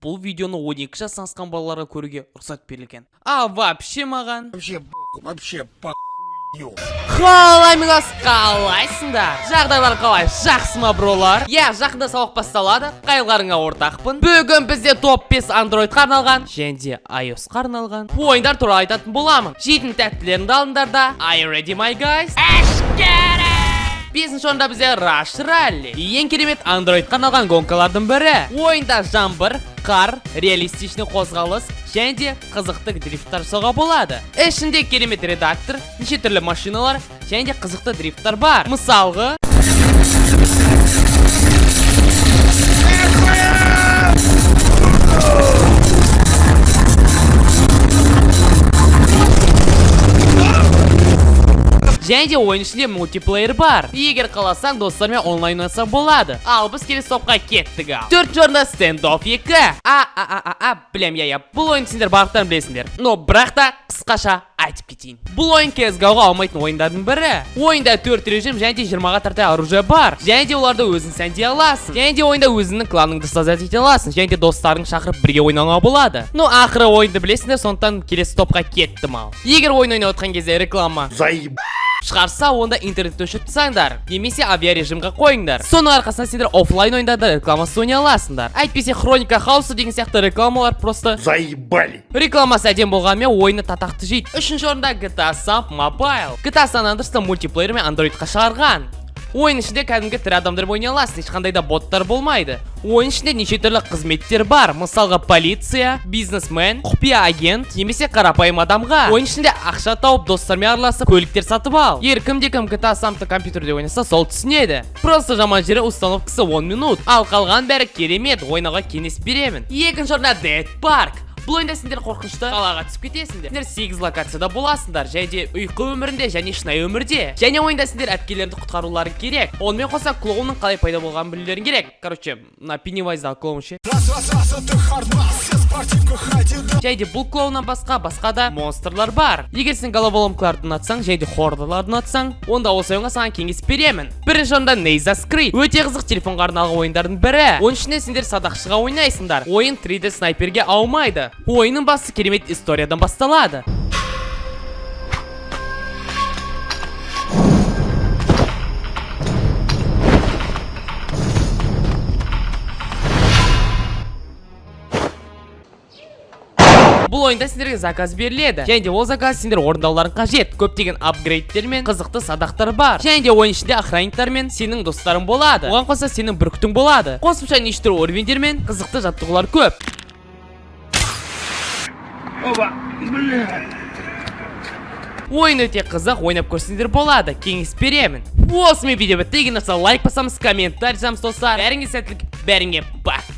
Бұл видеоны 12 жастан асқан балаларға көруге рұқсат берілген. А вообще маған Вообще Қалай милас, қалайсыңдар? Жағдайлар қалай, жақсы ма бролар? Жақында сабақ басталады, қайылғарыңа ортақпын. Бүгін бізде топ 5 Android-қа арналған және iOS-қа арналған ойындар туралы айтатын боламын. Жейтін тәттілеріңді алыңдар да. Are you ready, my guys? Әшкері! 5-ші орында бізде Rush Rally. Ең керемет Android-қа арналған гонкалардың бірі. Ойында жаңбыр, қар, реалистичный қозғалыс және де қызықты дрифттар жасауға болады. Ішінде керемет редактор, неше түрлі машиналар және де қызықты дрифттар бар. Мысалғы және де ойын ішінде мультиплеер бар. Егер қаласаң, достармен онлайн ойнасаң болады. Ал біз келесі топқа кеттік. 4-ші орында Standoff 2. Білем, бұл ойын сендер барлықтарын білесіңдер. Но бірақ та қысқаша айтып кетейін. Бұл ойын CS:GO-ға алмайтын ойындардың бірі. Ойында 4 режим және де 20-ға тарта оружие бар. Және де оларды өзің сәндей аласың. Және де ойында өзіңнің кланыңды создать ете аласың. Және де достарың шақырып бірге ойнауға болады. Ну, ақыры ойынды білесіңдер, сондықтан келесі топқа кеттім ал. Егер ойын ойнап отқан кезде реклама шығарса, онда интернетті өшіріп тастаңдар, немесе авиарежимға қойыңдар. Соның арқасында сендер офлайн ойындарда рекламасы ойнай аласыңдар. Әйтпесе Хроника Хаусы деген сияқты рекламалар просто заебали. Рекламасы әдем болғанмен ойыны татақты жейді. 3-ші орында GTA Samp Mobile. GTA San Andreas'ты мультиплеер мен Android-қа шығарған. Ойын ішінде кәдімгі тірі адамдар ойнай аласың, ешқандай да боттар болмайды. Ойын ішінде неше түрлі қызметтер бар, мысалға полиция, бизнесмен, құпия агент, немесе қарапайым адамға. Ойын ішінде ақша тауып, достармен араласып, көліктер сатып ал. Кім GTA Samp'ты компьютерде ойнаса, сол түсінеді. Просто жаман жері установкасы 10 минут, ал қалған бәрі керемет, ойнауға кеңес беремін. 2-ші орында Dead Park. Бұл ойында сендер қорқынышты қалаға түсіп кетесіңдер. Сендер 8 локацияда боласыңдар, және де ұйқы өмірінде және шынайы өмірде. Және ойында сендер әпкелерді құтқарулары керек. Онымен қоса клоунның қалай пайда болғанын білулерің керек. Короче, на Пеннивайздағы клоун ше. Және де бұл клоуннан басқа да монстрлар бар. Егер сен головоломкаларды ұнатсаң, және де хордаларды ұнатсаң, онда осы ойынға саған кеңес беремін. 1-ші орында Neza's Creed. Өте қызық телефонға арналған ойындардың бірі. Оның ішінде сендер садақшыға ойнайсыңдар. Ойын 3D снайперге аумайды. Ойынның басы керемет историядан басталады. Бұл ойында сендерге заказ беріледі. Және де ол заказ сендер орындауларың қажет. Көптеген апгрейдтер мен қызықты садақтар бар. Және де ойын ішінде охранниктар мен сенің достарың болады. Оған қоса сенің бүркітің болады. Қосымша неше түрлі уровендер мен қызықты жаттығулар көп. Ойын өте қызық, ойнап көрсеңдер болады, кеңес беремін. Осымен видео бітті. Егер ұнаса лайк басамыз, комментарий жазамыз достар. Бәріңе сәттілік, бәріңе пока.